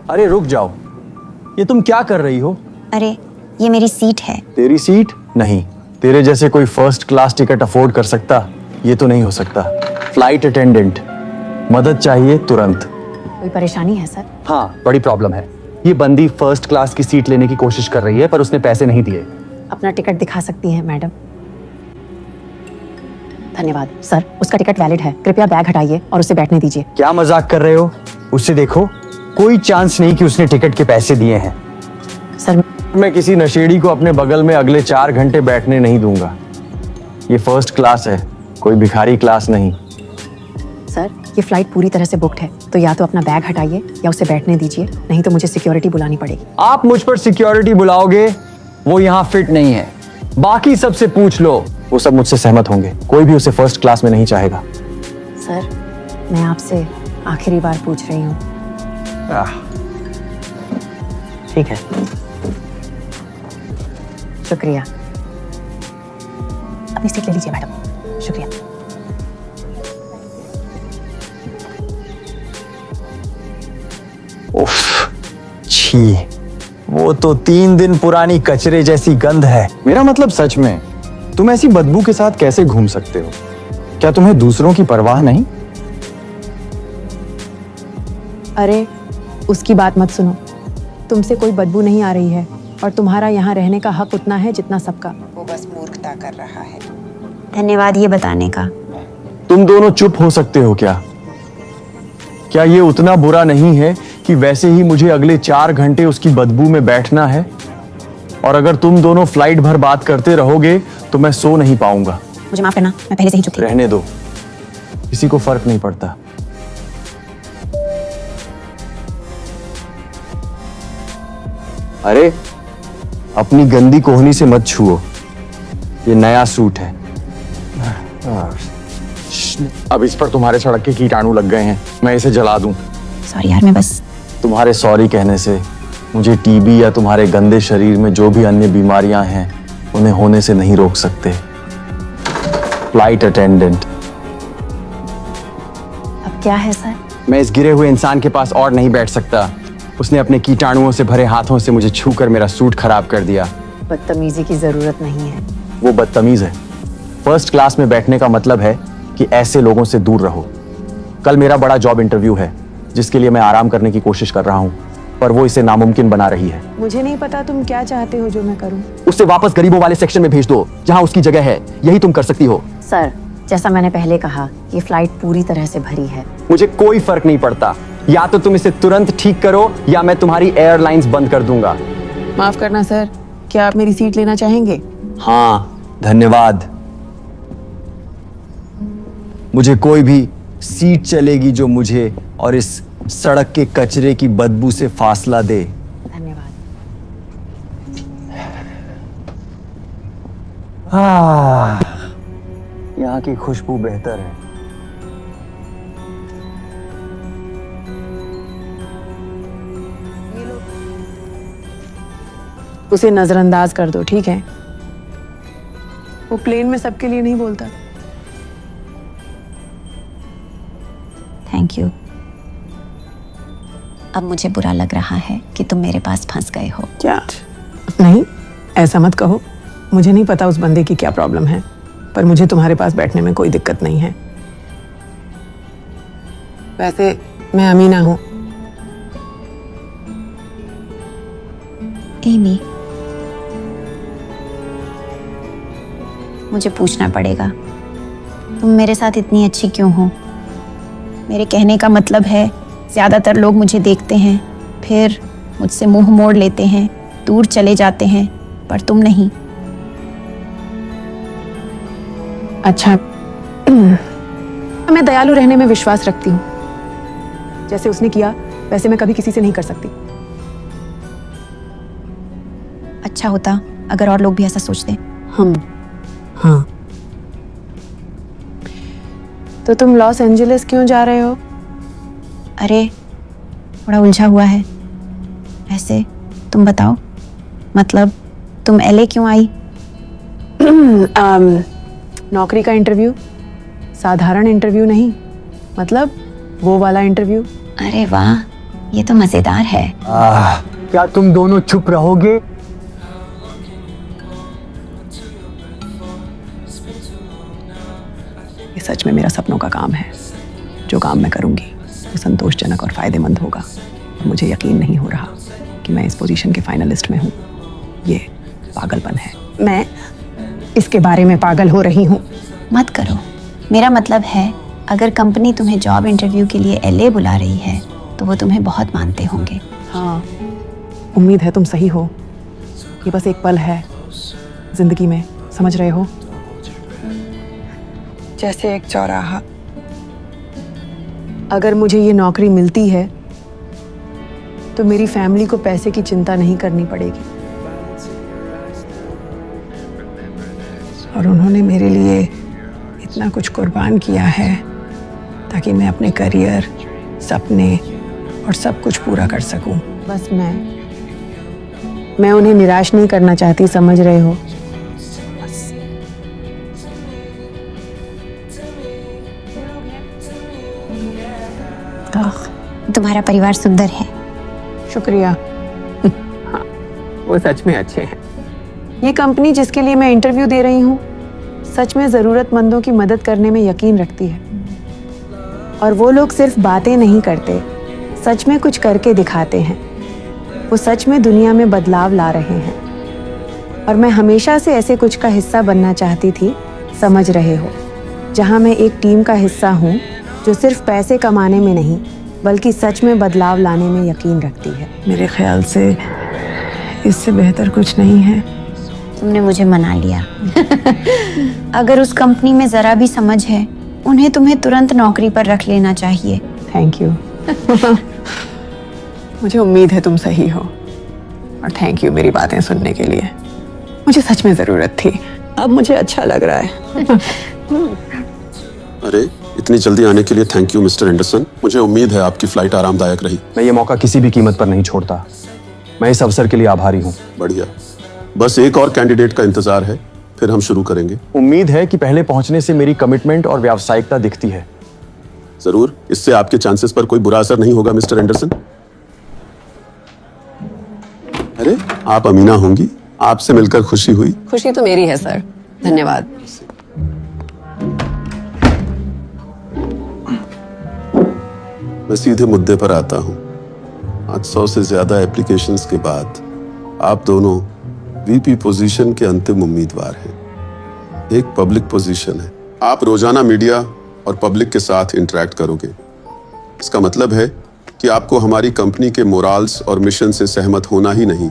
अरे रुक जाओ, ये तुम क्या कर रही हो? अरे ये मेरी सीट है। तेरी सीट? नहीं, तेरे जैसे कोई फर्स्ट क्लास टिकट अफोर्ड कर सकता? ये तो नहीं हो सकता। फ्लाइट अटेंडेंट, मदद चाहिए तुरंत। कोई परेशानी है सर? हाँ, बड़ी प्रॉब्लम है। ये बंदी फर्स्ट क्लास की सीट लेने की कोशिश कर रही है, पर उसने पैसे नहीं दिए। अपना टिकट दिखा सकती हैं मैडम? धन्यवाद सर, उसका टिकट वैलिड है। कृपया बैग हटाइए और उसे बैठने दीजिए। क्या मजाक कर रहे हो? उससे देखो, कोई चांस नहीं कि उसने टिकट के पैसे दिए हैं। सर मैं किसी नशेड़ी को अपने बगल में अगले 4 घंटे बैठने नहीं दूंगा। ये फर्स्ट क्लास है, कोई भिखारी क्लास नहीं। सर, ये फ्लाइट पूरी तरह से बुक्ड है, तो या तो अपना बैग हटाइए या उसे बैठने दीजिए, नहीं तो मुझे सिक्योरिटी बुलानी पड़ेगी। आप मुझ पर सिक्योरिटी बुलाओगे? वो यहाँ फिट नहीं है। बाकी सबसे पूछ लो, वो सब मुझसे सहमत होंगे। कोई भी उसे फर्स्ट क्लास में नहीं चाहेगा। सर, मैं आपसे आखिरी बार पूछ रही हूँ। ठीक है। शुक्रिया। अपनी सीट ले लीजिए मैडम। शुक्रिया। उफ, छी, वो तो 3 दिन पुरानी कचरे जैसी गंध है। मेरा मतलब सच में, तुम ऐसी बदबू के साथ कैसे घूम सकते हो? क्या तुम्हें दूसरों की परवाह नहीं? अरे उसकी बात मत सुनो, तुमसे कोई बदबू नहीं आ रही है और तुम्हारा यहाँ रहने का हक उतना है जितना सबका। वो बस मूर्खता कर रहा है। धन्यवाद ये बताने का। तुम दोनों चुप हो सकते हो क्या? क्या ये उतना बुरा नहीं है कि वैसे ही मुझे अगले 4 घंटे उसकी बदबू में बैठना है? और अगर तुम दोनों फ्लाइट भर बात करते रहोगे तो मैं सो नहीं पाऊंगा। मुझे माफ करना, मैं पहले से ही चुप थी। रहने दो, किसी को फर्क नहीं पड़ता। अरे अपनी गंदी कोहनी से मत छुओ, ये नया सूट है। अब इस पर तुम्हारे सड़क के कीटाणु लग गए हैं, मैं इसे जला दूं। सॉरी यार, मैं बस तुम्हारे सॉरी कहने से मुझे टीबी या तुम्हारे गंदे शरीर में जो भी अन्य बीमारियां हैं उन्हें होने से नहीं रोक सकते। Flight attendant. अब क्या है सर? मैं इस गिरे हुए इंसान के पास और नहीं बैठ सकता। उसने अपने कीटाणुओं से भरे हाथों से मुझे छूकर मेरा सूट खराब कर दिया। बदतमीजी की जरूरत नहीं है। वो बदतमीज है। फर्स्ट क्लास में बैठने का मतलब है कि ऐसे लोगों से दूर रहो। कल मेरा बड़ा जॉब इंटरव्यू है जिसके लिए मैं आराम करने की कोशिश कर रहा हूँ, पर वो इसे नामुमकिन बना रही है। मुझे नहीं पता तुम क्या चाहते हो जो मैं करूं। उसे वापस गरीबों वाले सेक्शन में भेज दो जहाँ उसकी जगह है। यही तुम कर सकती हो। सर, जैसा मैंने पहले कहा, ये फ्लाइट पूरी तरह से भरी है। मुझे कोई फर्क नहीं पड़ता। या तो तुम इसे तुरंत ठीक करो या मैं तुम्हारी एयरलाइंस बंद कर दूंगा। माफ करना सर, क्या आप मेरी सीट लेना चाहेंगे? हाँ, धन्यवाद। मुझे कोई भी सीट चलेगी जो मुझे और इस सड़क के कचरे की बदबू से फासला दे। धन्यवाद। यहाँ की खुशबू बेहतर है। उसे नजरअंदाज कर दो, ठीक है? वो प्लेन में सबके लिए नहीं बोलता। Thank you. अब मुझे बुरा लग रहा है कि तुम मेरे पास फंस गए हो। क्या? नहीं, ऐसा मत कहो। मुझे नहीं पता उस बंदे की क्या प्रॉब्लम है, पर मुझे तुम्हारे पास बैठने में कोई दिक्कत नहीं है। वैसे मैं अमीना हूँ। एमी, मुझे पूछना पड़ेगा, तुम मेरे साथ इतनी अच्छी क्यों हो? मेरे कहने का मतलब है, ज्यादातर लोग मुझे देखते हैं, फिर मुझसे मुंह मोड़ लेते हैं, दूर चले जाते हैं, पर तुम नहीं। अच्छा, मैं दयालु रहने में विश्वास रखती हूँ। जैसे उसने किया वैसे मैं कभी किसी से नहीं कर सकती। अच्छा होता अगर और लोग भी ऐसा सोचते। हाँ। तो तुम लॉस एंजलिस क्यों जा रहे हो? अरे थोड़ा उलझा हुआ है। ऐसे तुम बताओ, मतलब तुम एलए क्यों आई? नौकरी का इंटरव्यू, साधारण इंटरव्यू नहीं, मतलब वो वाला इंटरव्यू। अरे वाह, ये तो मजेदार है। क्या तुम दोनों चुप रहोगे? ये सच में मेरा सपनों का काम है। जो काम मैं करूंगी वो संतोषजनक और फायदेमंद होगा। मुझे यकीन नहीं हो रहा कि मैं इस पोजीशन के फाइनलिस्ट में हूँ। ये पागलपन है। मैं इसके बारे में पागल हो रही हूँ। मत करो। मेरा मतलब है, अगर कंपनी तुम्हें जॉब इंटरव्यू के लिए LA बुला रही है तो वो तुम्हें बहुत मानते होंगे। हाँ, उम्मीद है तुम सही हो। ये बस एक पल है जिंदगी में, समझ रहे हो? जैसे एक चौराहा। अगर मुझे ये नौकरी मिलती है तो मेरी फैमिली को पैसे की चिंता नहीं करनी पड़ेगी। और उन्होंने मेरे लिए इतना कुछ कुर्बान किया है ताकि मैं अपने करियर, सपने और सब कुछ पूरा कर सकूं। बस मैं उन्हें निराश नहीं करना चाहती, समझ रहे हो? बस। तुम्हारा परिवार सुंदर है। शुक्रिया। हाँ, वो सच में अच्छे हैं। ये कंपनी जिसके लिए मैं इंटरव्यू दे रही हूँ सच में जरूरतमंदों की मदद करने में यकीन रखती है। और वो लोग सिर्फ बातें नहीं करते, सच में कुछ करके दिखाते हैं। वो सच में दुनिया में बदलाव ला रहे हैं। और मैं हमेशा से ऐसे कुछ का हिस्सा बनना चाहती थी, समझ रहे हो? जहाँ मैं एक टीम का हिस्सा हूँ जो सिर्फ पैसे कमाने में नहीं बल्कि सच में बदलाव लाने में यकीन रखती है। मेरे ख्याल से इससे बेहतर कुछ नहीं है। तुमने मुझे मना लिया। अगर उस कंपनी में जरा भी समझ है, उन्हें तुम्हें तुरंत नौकरी पर रख लेना चाहिए। Thank you. मुझे उम्मीद है तुम सही हो। और थैंक यू मेरी बातें सुनने के लिए। मुझे सच में जरूरत थी। अब मुझे अच्छा लग रहा है। अरे, इतनी जल्दी आने के लिए थैंक यू मिस्टर एंडरसन। मुझे उम्मीद है आपकी फ्लाइट आरामदायक रही। मैं ये मौका किसी भी कीमत पर नहीं छोड़ता। मैं इस अवसर के लिए आभारी हूँ। बढ़िया। बस एक और कैंडिडेट का इंतजार है, फिर हम शुरू करेंगे। उम्मीद है कि पहले पहुंचने से मेरी कमिटमेंट और व्यावसायिकता दिखती है। जरूर, इससे आपके चांसेस पर कोई बुरा असर नहीं होगा मिस्टर एंडरसन। अरे, आप अमीना होंगी। आपसे मिलकर खुशी हुई। खुशी तो मेरी है सर, धन्यवाद। मैं सीधे मुद्दे पर आता हूँ। आज 100 से ज्यादा एप्लीकेशंस के बाद आप दोनों VP पोजीशन के अंतिम उम्मीदवार हैं। एक पब्लिक पोजीशन है। आप रोजाना मीडिया और पब्लिक के साथ इंटरेक्ट करोगे। इसका मतलब है कि आपको हमारी कंपनी के मोराल्स और मिशन से सहमत होना ही नहीं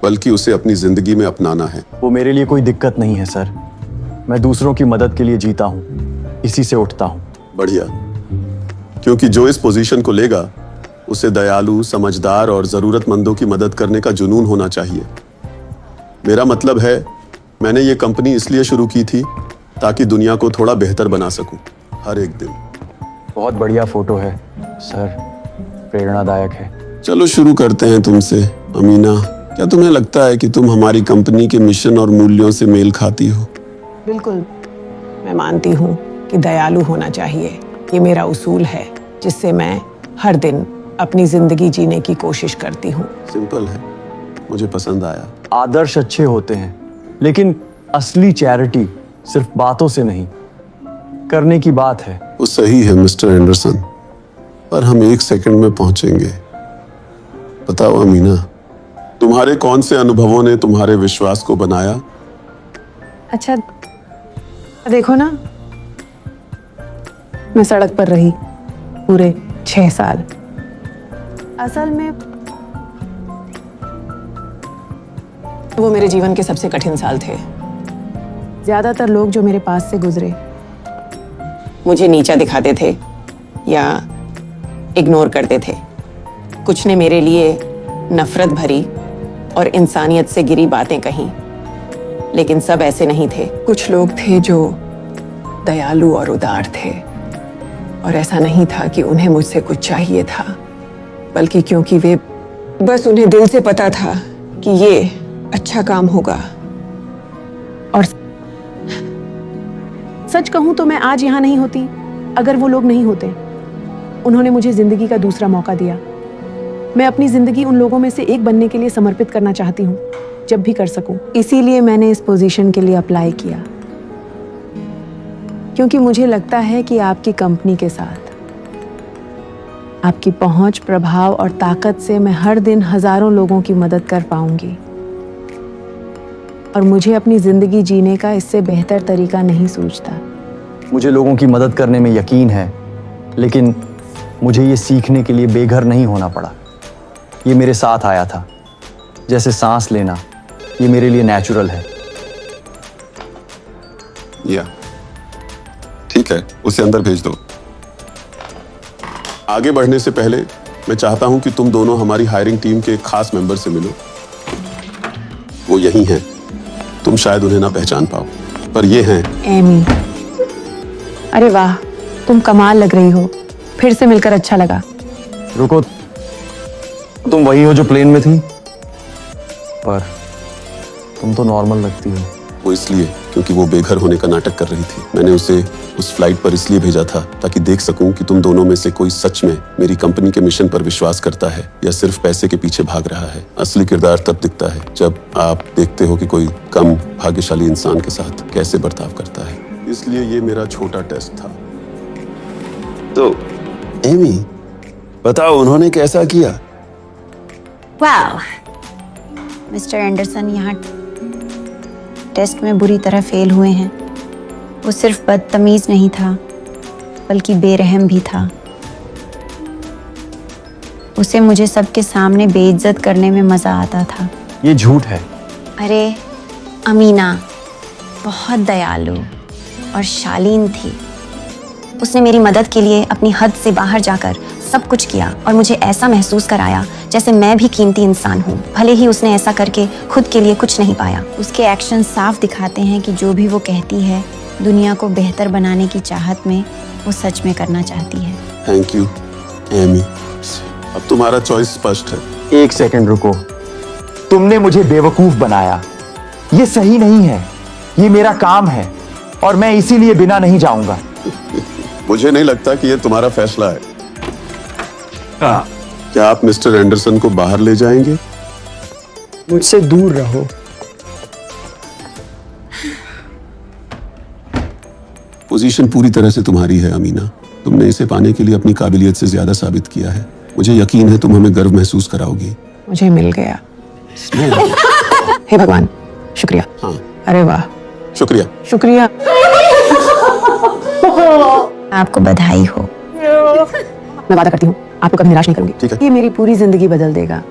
बल्कि उसे अपनी जिंदगी में अपनाना है। वो मेरे लिए कोई दिक्कत नहीं है सर। मैं दूसरों की मदद के लिए जीता हूँ, इसी से उठता हूँ। बढ़िया, क्योंकि जो इस पोजीशन को लेगा उसे दयालु, समझदार और जरूरतमंदों की मदद करने का जुनून होना चाहिए। मेरा मतलब है, मैंने ये कंपनी इसलिए शुरू की थी ताकि दुनिया को थोड़ा बेहतर बना सकूं हर एक दिन। बहुत बढ़िया फोटो है सर, प्रेरणादायक है। चलो शुरू करते हैं तुमसे। अमीना, क्या तुम्हें लगता है कि तुम हमारी कंपनी के मिशन और मूल्यों से मेल खाती हो? बिल्कुल। मैं मानती हूँ कि दयालु होना चाहिए। ये मेरा उसूल है जिससे मैं हर दिन अपनी जिंदगी जीने की कोशिश करती हूँ। सिंपल है, मुझे पसंद आया। आदर्श अच्छे होते हैं, लेकिन असली चैरिटी सिर्फ बातों से नहीं, करने की बात है। वो सही है मिस्टर एंडरसन, पर हम 1 सेकंड में पहुंचेंगे। बताओ अमीना, तुम्हारे कौन से अनुभवों ने तुम्हारे विश्वास को बनाया? अच्छा, देखो ना, मैं सड़क पर रही पूरे 6 साल। असल में वो मेरे जीवन के सबसे कठिन साल थे। ज्यादातर लोग जो मेरे पास से गुजरे मुझे नीचा दिखाते थे या इग्नोर करते थे। कुछ ने मेरे लिए नफरत भरी और इंसानियत से गिरी बातें कहीं, लेकिन सब ऐसे नहीं थे। कुछ लोग थे जो दयालु और उदार थे, और ऐसा नहीं था कि उन्हें मुझसे कुछ चाहिए था, बल्कि क्योंकि वे बस उन्हें दिल से पता था कि ये अच्छा काम होगा। और सच कहूं तो मैं आज यहां नहीं होती अगर वो लोग नहीं होते। उन्होंने मुझे जिंदगी का दूसरा मौका दिया, मैं अपनी जिंदगी उन लोगों में से एक बनने के लिए समर्पित करना चाहती हूँ जब भी कर सकूं। इसीलिए मैंने इस पोजीशन के लिए अप्लाई किया, क्योंकि मुझे लगता है कि आपकी कंपनी के साथ आपकी पहुंच, प्रभाव और ताकत से मैं हर दिन हजारों लोगों की मदद कर पाऊंगी, और मुझे अपनी जिंदगी जीने का इससे बेहतर तरीका नहीं सूझता। मुझे लोगों की मदद करने में यकीन है, लेकिन मुझे ये सीखने के लिए बेघर नहीं होना पड़ा। ये मेरे साथ आया था, जैसे सांस लेना। ये मेरे लिए नेचुरल है। या ठीक है, उसे अंदर भेज दो। आगे बढ़ने से पहले मैं चाहता हूं कि तुम दोनों हमारी हायरिंग टीम के एक खास मेंबर से मिलो। वो यही हैं। तुम शायद उन्हें ना पहचान पाओ, पर ये हैं एमी। अरे वाह, तुम कमाल लग रही हो। फिर से मिलकर अच्छा लगा। रुको, तुम वही हो जो प्लेन में थी? पर तुम तो नॉर्मल लगती हो। वो इसलिए क्योंकि वो बेघर होने का नाटक कर रही थी। मैंने उसे उस फ्लाइट पर इसलिए भेजा था ताकि देख सकूं कि तुम दोनों में से कोई सच में मेरी कंपनी के मिशन पर विश्वास करता है या सिर्फ पैसे के पीछे भाग रहा है। असली किरदार तब दिखता है जब आप देखते हो कि कोई कम भाग्यशाली इंसान के साथ कैसे बर्ताव करता है। इसलिए ये मेरा छोटा टेस्ट था। तो एमी, बताओ उन्होंने कैसा किया? वाह, मिस्टर एंडरसन यहाँ टेस्ट में बुरी तरह फेल हुए हैं। वो सिर्फ बदतमीज नहीं था, बल्कि बेरहम भी था। उसे मुझे सबके सामने बेइज्जत करने में मजा आता था। ये झूठ है। अरे अमीना बहुत दयालु और शालीन थी। उसने मेरी मदद के लिए अपनी हद से बाहर जाकर सब कुछ किया और मुझे ऐसा महसूस कराया जैसे मैं भी कीमती इंसान हूँ, भले ही उसने ऐसा करके खुद के लिए कुछ नहीं पाया। उसके एक्शन साफ दिखाते हैं कि जो भी वो कहती है दुनिया को बेहतर बनाने की चाहत में वो सच में करना चाहती है। Thank you Amy. अब तुम्हारा चॉइस स्पष्ट है। एक सेकंड रुको, तुमने मुझे बेवकूफ बनाया। ये सही नहीं है। ये मेरा काम है और मैं इसीलिए बिना नहीं जाऊंगा। मुझे नहीं लगता कि ये तुम्हारा फैसला है। क्या आप मिस्टर एंडरसन को बाहर ले जाएंगे? मुझसे दूर रहो। पोजीशन पूरी तरह से तुम्हारी है अमीना। तुमने इसे पाने के लिए अपनी काबिलियत से ज्यादा साबित किया है। मुझे यकीन है तुम हमें गर्व महसूस कराओगी। मुझे मिल गया। हे भगवान, शुक्रिया। हाँ, अरे वाह, शुक्रिया। शुक्रिया। आपको बधाई हो। मैं वादा करती हूँ आपको कभी निराश नहीं करूंगी। ठीक है। ये मेरी पूरी जिंदगी बदल देगा।